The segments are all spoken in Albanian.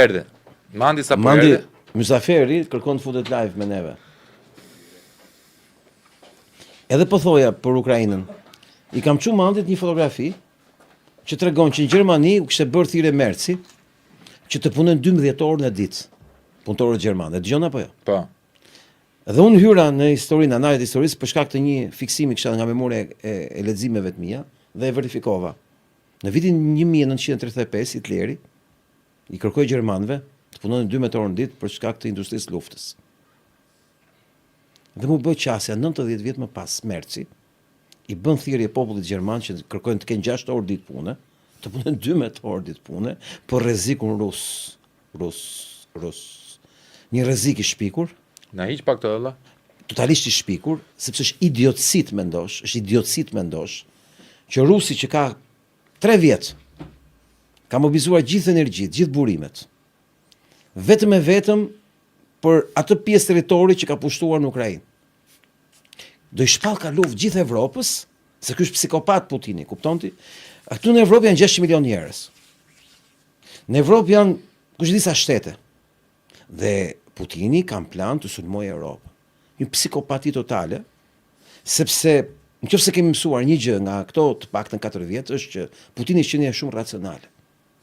erdhi? Mandi sa po erdhi? Mysaferi kërkon të futet live me neve. Edhe po thoja për Ukrainën. I kam çu Mandit një fotografi që tregon që në Gjermani u kishte bërë thirrje Merci që të punojnë 12 orë në ditë punëtorët gjermanë. E dëgjon apo jo? Po. Dhe unë hyra në historinë, analizë historisë për shkak të një fiksimi kisha nga memoria e leximeve të mia dhe e verifikova. Në vitin 1935 Hitleri i kërkoi gjermanëve të punonin 12 orë në ditë për shkak të industrisë luftës. Dhe mu bë qasja 90 vjet më pas Merci i bën thirrje popullit gjerman që kërkojnë të kenë 6 orë ditë pune, të punojnë 12 orë ditë pune për rrezikun rus. Një rrezik i shpikur. Na hiq pak të valla. Totalisht i shpikur, sepse është idiotësi të mendosh që rusi që ka 3 vjet ka mobilizuar gjithë energjitë, gjithë burimet, vetëm e vetëm për atë pjesë territori që ka pushtuar në Ukrainë. Do i shpall ka luftë gjithë Evropës, se ky është psikopat Putini, kupton ti? Këtu në Evropë janë 600 milion njerëz. Në Evropë janë kush disa shtete. Dhe Putini ka plan të sulmojë Europën. Një psikopati totale, sepse nëse kemi mësuar një gjë nga këto të paktën 4 vjet është që Putini është qenie shumë racionale.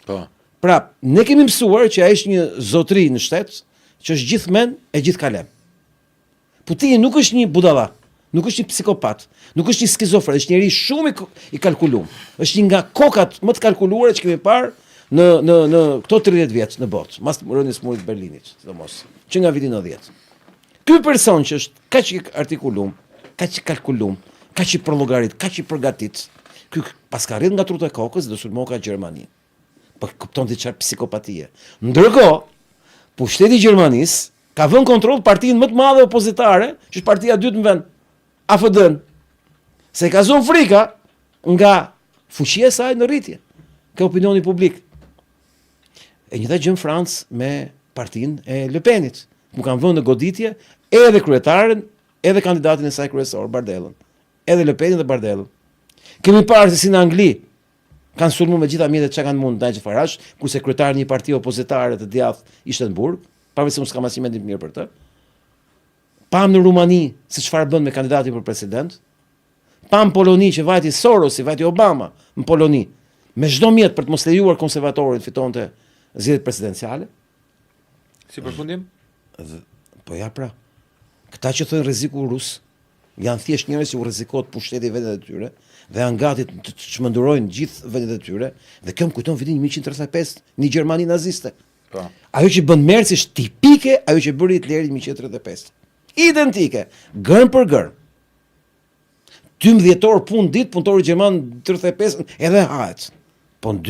Po. Pra, ne kemi mësuar që ai është një zotëri në shtet që është gjithë mend e gjithë kalem. Putini nuk është një budalla, nuk është një psikopat, nuk është një skizofren, është njëri shumë i kalkulum. Është një nga kokat më të kalkuluara që kemi parë në këto 30 vjet në botë, mas rënies murit Berlinit, sidomos, që nga viti 90. Ky person që është kaq i artikulum, kaq i kalkulum, kaq i përllogarit, kaq i përgatit, ky pas ka rrit nga truta e kokës do sulmon ka Gjermani. Po kupton ti çfarë psikopatie. Ndërkohë, pushteti i Gjermanisë ka vënë kontroll partinë më të madhe opozitare, që është partia e dytë në vend, AFD-n. Se ka zonë frika nga fuqia e saj në rritje, ka opinioni publik. E njëjta gjë në Francë me partinë e Le Penit, ku kanë vënë në goditje edhe kryetaren, edhe kandidatin e saj kryesor, Bardellën. Edhe Le Penin dhe Bardellën. Kemi parë se si në Angli kanë sulmuar me gjitha mjetet që kanë mund Nigel Farage, ku sekretari një parti opozitare të djathtë ishte në burg, pavarësisht se s'kam asnjë mendim mirë për të. Pam në Rumani se çfarë bën me kandidatin për president. Pam Poloni që vajti Soros, vajti Obama në Poloni, me çdo mjet për të mos lejuar konservatorit fitonte zgjedhjet presidenciale. Si përfundim? Po ja pra. Këta që thonë rreziku rus janë thjesht njerëz që u rrezikohet pushteti vendet e tyre dhe janë gati të çmendurojnë gjithë vendet e tyre dhe kjo më kujton vitin 1935 në Gjermani naziste. Po. Ajo që bën Merci është tipike ajo që bëri Hitleri në 1935. Identike, gërm për gërm. 12 orë punë ditë, punëtori gjerman 35 edhe hahet. Po në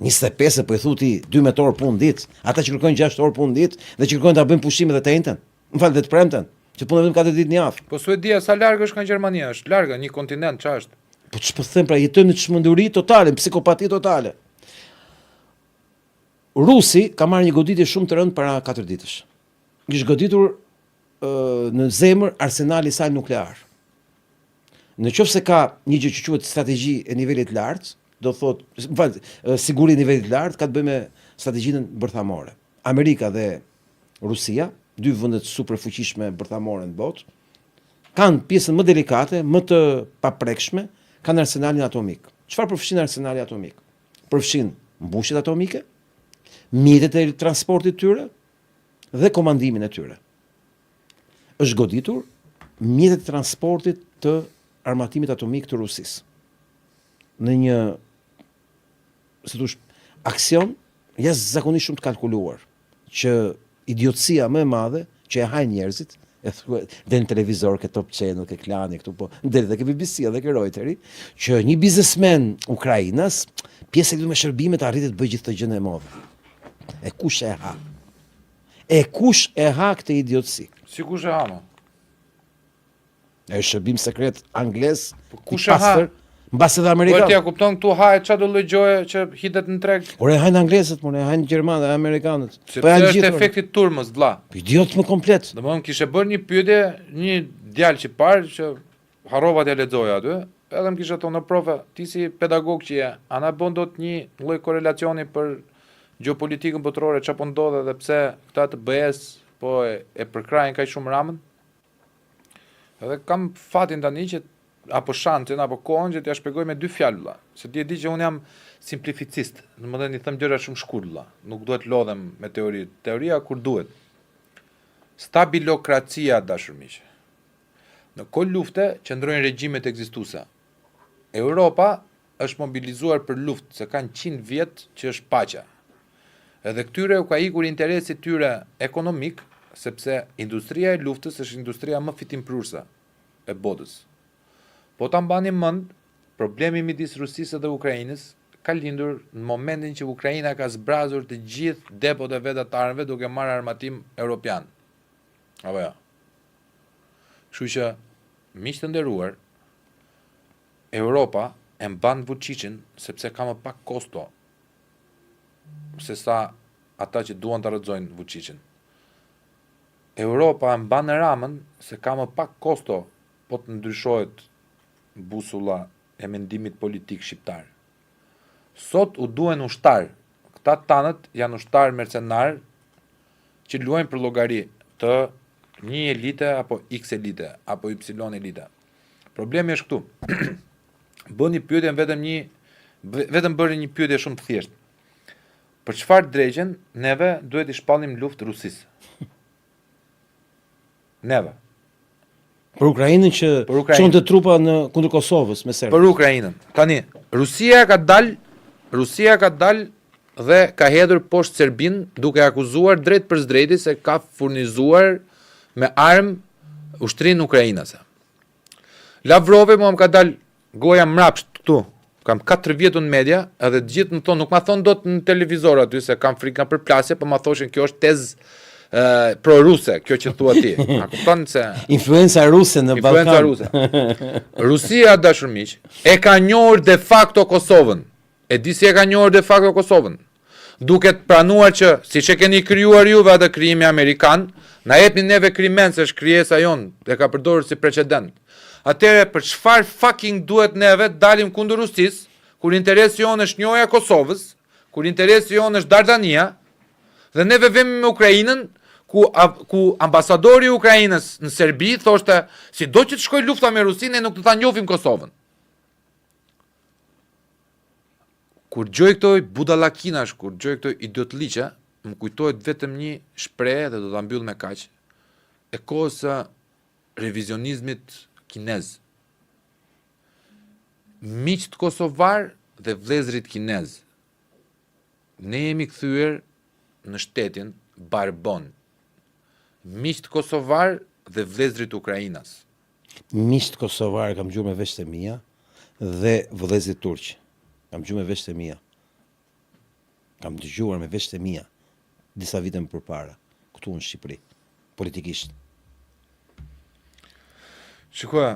2025 po i thuti 12 orë punë ditë, ata që kërkojnë 6 orë punë ditë dhe që kërkojnë ta bëjnë pushime dhe të njëjtën. M'fal dhe të premten, që punojnë vetëm 4 ditë në javë. Po Suedia sa larg është nga Gjermania? Është larg, një kontinent ç'është. Po ç'po them, pra jetojmë në çmenduri totale, në psikopati totale. Rusi ka marrë një goditje shumë të rëndë para 4 ditësh. Kishte goditur në zemër arsenali i saj nuklear. Në qoftë se ka një gjë që quhet strategji e nivelit lartë, do thotë, siguri e nivelit lartë ka të bëjë me strategjinë bërthamore. Amerika dhe Rusia, dy vendet superfuqishme bërthamore në botë, kanë pjesën më delikate, më të paprekshme, kanë arsenalin atomik. Çfarë përfshin arsenali atomik? Përfshin mbushjet atomike, mjetet e transportit tyre dhe komandimin e tyre. Është goditur mjetet e transportit të armatimit atomik të Rusisë. Në një aksion jashtëzakonisht shumë të kalkuluar, që idiotësia më e madhe që e hajnë njerëzit, dhe në televizor, ke Top Channel, ke Klani, këtu po, deri dhe ke BBC dhe ke Reuteri, që një biznesmen Ukrainas, pjesë e lidhur me shërbimet arritet të bëjë gjithë të gjën e modhe. E kush e ha? E kush e ha këtë idiotësi? Si kush e ha mo? E shërbim sekret anglez, kush e ha? Mbas edhe Amerika. Po ti ja kupton këtu hahet çfarë do lloj gjoje që hitet në treg. Por e hajnë anglezët, por e hajnë gjermanë dhe amerikanët. Po janë gjithë efekti turmës, vlla. Idiot më komplet. Domthon kishe bërë një pyetje, një djalë që parë që harrova t'ja lexoja aty, edhe më kishte thonë profe, ti si pedagog që je, ana bën dot një lloj korelacioni për gjeopolitikën botërore çapo ndodhe dhe pse këta të BE-s po e përkrajnë kaq shumë Ramën. Edhe kam fatin tani që apo shantin apo kohën që t'ja shpjegoj me dy fjalë vëlla. Se ti e di që un jam simplificist, domethënë i them gjëra shumë shkurt vëlla. Nuk duhet lodhem me teori. Teoria kur duhet. Stabilokracia, dashur miq. Në kohë lufte qëndrojnë regjimet ekzistuese. Europa është mobilizuar për luftë, se kanë 100 vjet që është paqja. Edhe këtyre u ka ikur interesi tyre ekonomik, sepse industria e luftës është industria më fitimprurse e botës. Po ta mbani mend, problemi midis Rusisë dhe Ukrainës ka lindur në momentin që Ukraina ka zbrazur të gjithë depot e veta të armëve duke marrë armatim europian. Apo ja. Kështu që, miq të nderuar, Europa e mban Vučićin sepse ka më pak kosto se sa ata që duan të rrëzojnë Vučićin. Europa e mban Ramën se ka më pak kosto po të ndryshohet busulla e mendimit politik shqiptar. Sot u duhen ushtar. Këta tanët janë ushtar mercenar që luajnë për llogari të një elite apo X elite apo Y elite. Problemi është këtu. Bëni pyetjen vetëm bëri një pyetje shumë të thjeshtë. Për çfarë drejgjen neve duhet i shpallim luftë Rusisë? Neve. Për Ukrainën që çonte trupa në kundër Kosovës me Serbin. Për Ukrainën. Tani, Rusia ka dal dhe ka hedhur poshtë Serbin duke akuzuar drejt për drejti se ka furnizuar me armë ushtrinë ukrainase. Lavrovi më ka dal goja mrapsht këtu. Kam 4 vjetë në media, edhe gjithë më thonë, nuk ma thonë do të në televizor aty, se kam frikë nga përplasje, për ma thoshin kjo është tezë pro-ruse, kjo që thua ti. A kupton se... Influenca ruse në Ballkan. Influenca ruse. Rusia, dashur miq, e ka njohur de facto Kosovën. E di si e ka njohur de facto Kosovën. Duke të pranuar që, si që keni krijuar juve atë krijimi amerikan, na jepni neve krimen se është krijesa jonë, dhe ka përdorur si precedent. Atëre për çfarë fucking duhet neve dalim kundër Rusisë, kur interesi jonë është njohja e Kosovës, kur interesi jonë është Dardania, dhe neve vemi me Ukrainën, ku ambasadori i Ukrainës në Serbi thoshte, si do që të shkoj lufta me Rusinë, ne nuk do ta njohim Kosovën. Kur gjoj këtoj budallakinash, kur gjoj këtoj idiotliqe, më kujtohet vetëm një shprehje dhe do ta mbyll me kaq, e kohës së revizionizmit kinez. Miqt kosovar dhe vëllezërit kinez. Ne jemi kthyer në shtetin Barbon. Miqt kosovar dhe vëllezërit Ukrainas. Miqt kosovar kam gjuar me veshët e mia dhe vëllezërit turq. Kam gjuar me veshët e mia. Kam dëgjuar me veshët e mia disa vite më përpara, këtu në Shqipëri, politikisht. Shikoj,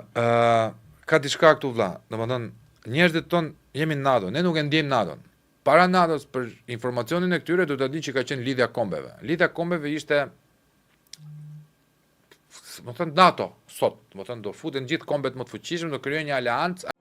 ka diçka këtu vlla. Domethënë, njerëzit ton jemi në NATO, ne nuk e ndjejmë NATO-n. Para NATO-s për informacionin e këtyre do ta di që ka qenë lidhja kombeve. Lidhja kombeve ishte do thënë NATO sot, do thënë do futen gjithë kombet më të fuqishëm, do krijojnë një aleancë